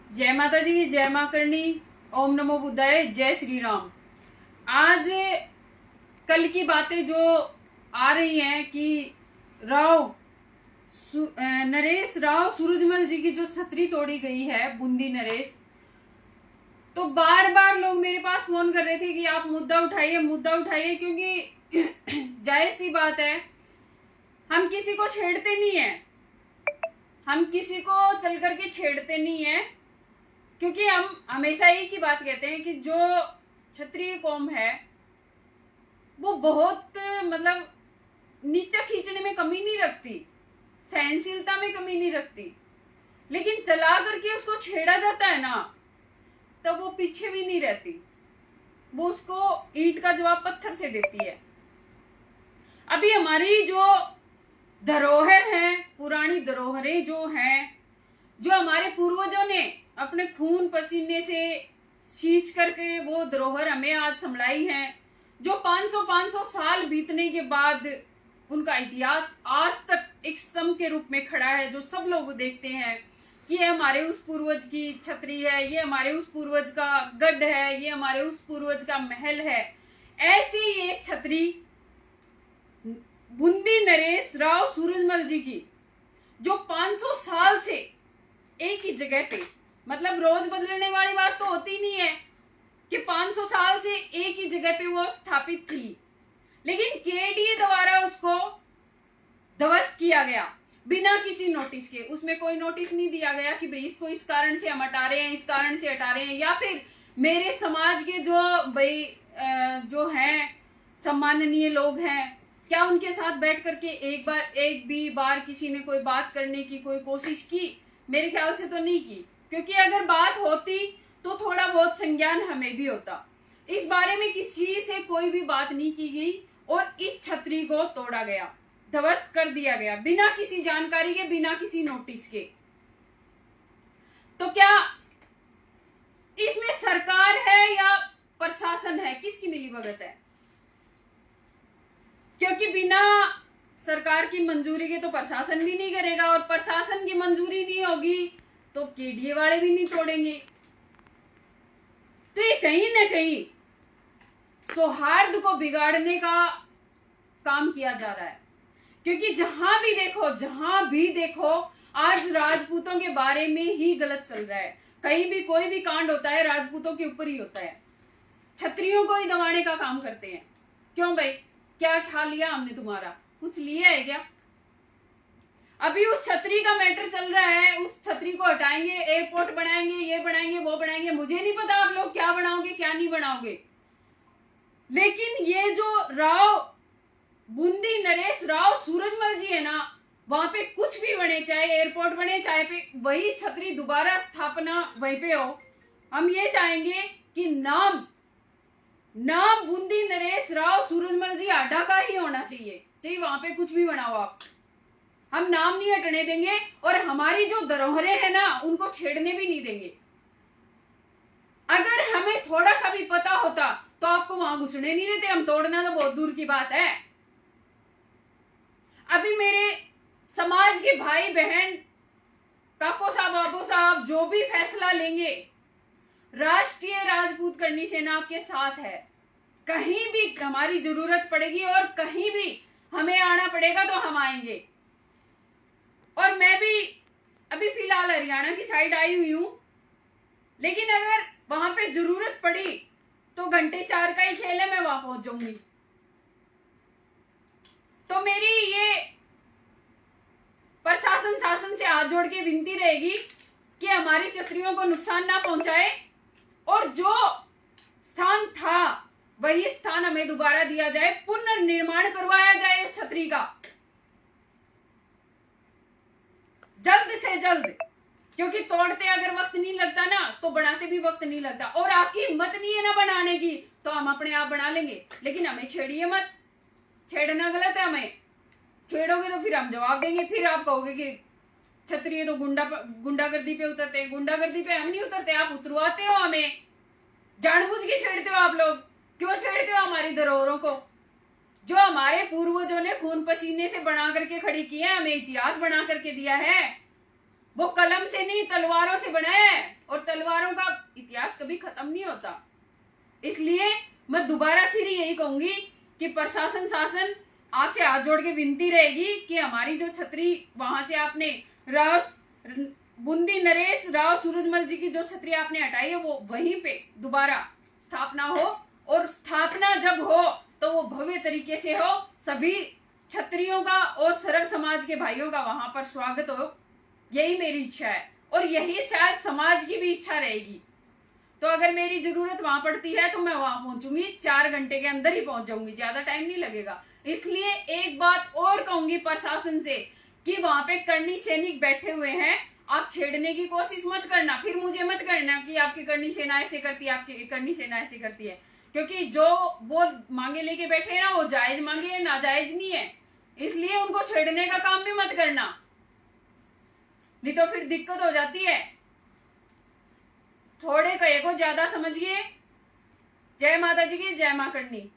जय माता जी, जय माँ करणी, ओम नमो बुद्धाय, जय श्री राम। आज कल की बातें जो आ रही हैं कि नरेश राव सूरजमल जी की जो छतरी तोड़ी गई है, बूंदी नरेश, तो बार बार लोग मेरे पास फोन कर रहे थे कि आप मुद्दा उठाइए, क्योंकि जाहिर सी बात है, हम किसी को छेड़ते नहीं है, हम किसी को चल करके छेड़ते नहीं है, क्योंकि हम हमेशा एक ही बात कहते हैं कि जो क्षत्रिय कौम है वो बहुत मतलब नीचा खींचने में कमी नहीं रखती, सहनशीलता में कमी नहीं रखती, लेकिन चला करके उसको छेड़ा जाता है ना, तब वो पीछे भी नहीं रहती, वो उसको ईंट का जवाब पत्थर से देती है। अभी हमारी जो धरोहर है, पुरानी धरोहरें जो हैं, जो हमारे पूर्वजों ने अपने खून पसीने से सींच करके वो धरोहर हमें आज संभलाई है, जो 500 साल बीतने के बाद उनका इतिहास आज तक एक स्तंभ के रूप में खड़ा है, जो सब लोग देखते हैं कि ये हमारे उस पूर्वज की छतरी है, ये हमारे उस पूर्वज का गढ़ है, ये हमारे उस पूर्वज का महल है। ऐसी एक छतरी बूंदी नरेश राव सूरजमल जी की, जो 500 साल से एक ही जगह पे, मतलब रोज बदलने वाली बात तो होती नहीं है कि 500 साल से एक ही जगह पे वो स्थापित थी, लेकिन केडीए द्वारा उसको ध्वस्त किया गया बिना किसी नोटिस के। उसमें कोई नोटिस नहीं दिया गया कि भाई इसको इस कारण से हम हटा रहे हैं, इस कारण से हटा रहे हैं, या फिर मेरे समाज के जो भाई जो हैं सम्माननीय लोग हैं, क्या उनके साथ बैठ करके एक भी बार किसी ने कोई बात करने की कोई कोशिश की? मेरे ख्याल से तो नहीं की, क्योंकि अगर बात होती तो थोड़ा बहुत संज्ञान हमें भी होता। इस बारे में किसी से कोई भी बात नहीं की गई और इस छतरी को तोड़ा गया, ध्वस्त कर दिया गया बिना किसी जानकारी के, बिना किसी नोटिस के। तो क्या इसमें सरकार है या प्रशासन है, किसकी मिलीभगत है? क्योंकि बिना सरकार की मंजूरी के तो प्रशासन भी नहीं करेगा, और प्रशासन की मंजूरी नहीं होगी तो केडीए वाले भी नहीं तोड़ेंगे। तो ये कहीं ना कहीं सौहार्द को बिगाड़ने का काम किया जा रहा है, क्योंकि जहां भी देखो आज राजपूतों के बारे में ही गलत चल रहा है। कहीं भी कोई भी कांड होता है राजपूतों के ऊपर ही होता है, क्षत्रियों को ही दबाने का काम करते हैं। क्यों भाई, क्या खा लिया हमने तुम्हारा? कुछ लिया है क्या? अभी उस छतरी का मैटर चल रहा है, उस छतरी को हटाएंगे, एयरपोर्ट बनाएंगे, ये बनाएंगे, वो बनाएंगे, मुझे नहीं पता आप लोग क्या बनाओगे क्या नहीं बनाओगे, लेकिन ये जो बूंदी नरेश राव सूरजमल जी है ना, वहां पे कुछ भी बने, चाहे एयरपोर्ट बने, चाहे पे वही छतरी दोबारा स्थापना वहीं पे हो, हम ये चाहेंगे कि नाम बूंदी नरेश राव सूरजमल जी आडा का ही होना चाहिए, चाहे वहां पे कुछ भी बनाओ आप, हम नाम नहीं हटने देंगे, और हमारी जो धरोहरें हैं ना उनको छेड़ने भी नहीं देंगे। अगर हमें थोड़ा सा भी पता होता तो आपको वहां घुसने नहीं देते, हम तोड़ना तो बहुत दूर की बात है। अभी मेरे समाज के भाई बहन, काको साहब, बाबू साहब, जो भी फैसला लेंगे, राष्ट्रीय राजपूत करनी सेना आपके साथ है। कहीं भी हमारी जरूरत पड़ेगी और कहीं भी हमें आना पड़ेगा तो हम आएंगे। और मैं भी अभी फिलहाल हरियाणा की साइड आई हुई हूं, लेकिन अगर वहां पे जरूरत पड़ी तो घंटे 4 का ही खेल है, मैं वहां पहुंच जाऊंगी। तो मेरी ये प्रशासन शासन से हाथ जोड़ के विनती रहेगी कि हमारी छतरियों को नुकसान ना पहुंचाए, और जो स्थान था वही स्थान हमें दोबारा दिया जाए, पुनर्निर्माण करवाया जाए उस छतरी का जल्द से जल्द, क्योंकि तोड़ते अगर वक्त नहीं लगता ना तो बनाते भी वक्त नहीं लगता। और आपकी हिम्मत नहीं है ना बनाने की तो हम अपने आप बना लेंगे, लेकिन हमें छेड़िए मत, छेड़ना गलत है, हमें छेड़ोगे तो फिर हम जवाब देंगे, फिर आप कहोगे कि क्षत्रिय तो गुंडागर्दी पे उतरते हैं। गुंडागर्दी पे हम नहीं उतरते, आप उतरवाते हो हमें, जानबूझ के छेड़ते हो आप लोग। क्यों छेड़ते हो हमारी धरोहरों को, जो हमारे पूर्वजों ने खून पसीने से बना करके खड़ी की है, हमें इतिहास बना करके दिया है? वो कलम से नहीं तलवारों से बना है, और तलवारों का इतिहास कभी खत्म नहीं होता। इसलिए मैं दोबारा फिर यही कहूंगी कि प्रशासन शासन आपसे हाथ जोड़ के विनती रहेगी कि हमारी जो छतरी वहां से आपने बूंदी नरेश राव सूरजमल जी की जो छतरी आपने हटाई है वो वहीं पे दोबारा स्थापना हो, और स्थापना जब हो तो वो भव्य तरीके से हो, सभी छत्रियों का और सरल समाज के भाइयों का वहां पर स्वागत हो। यही मेरी इच्छा है, और यही शायद समाज की भी इच्छा रहेगी। तो अगर मेरी जरूरत वहां पड़ती है तो मैं वहां पहुंचूंगी, 4 घंटे के अंदर ही पहुंच जाऊंगी, ज्यादा टाइम नहीं लगेगा। इसलिए एक बात और कहूंगी प्रशासन से कि वहां पे करनी सैनिक बैठे हुए हैं, आप छेड़ने की कोशिश मत करना, फिर मुझे मत करना कि आपकी करनी सेना ऐसे करती है, आपकी करनी सेना ऐसे करती है, क्योंकि जो वो मांगे लेके बैठे हैं ना, वो जायज मांगे है, नाजायज नहीं है। इसलिए उनको छेड़ने का काम भी मत करना, नहीं तो फिर दिक्कत हो जाती है। थोड़े कहे को ज्यादा समझिए। जय माता जी की, जय मां करनी।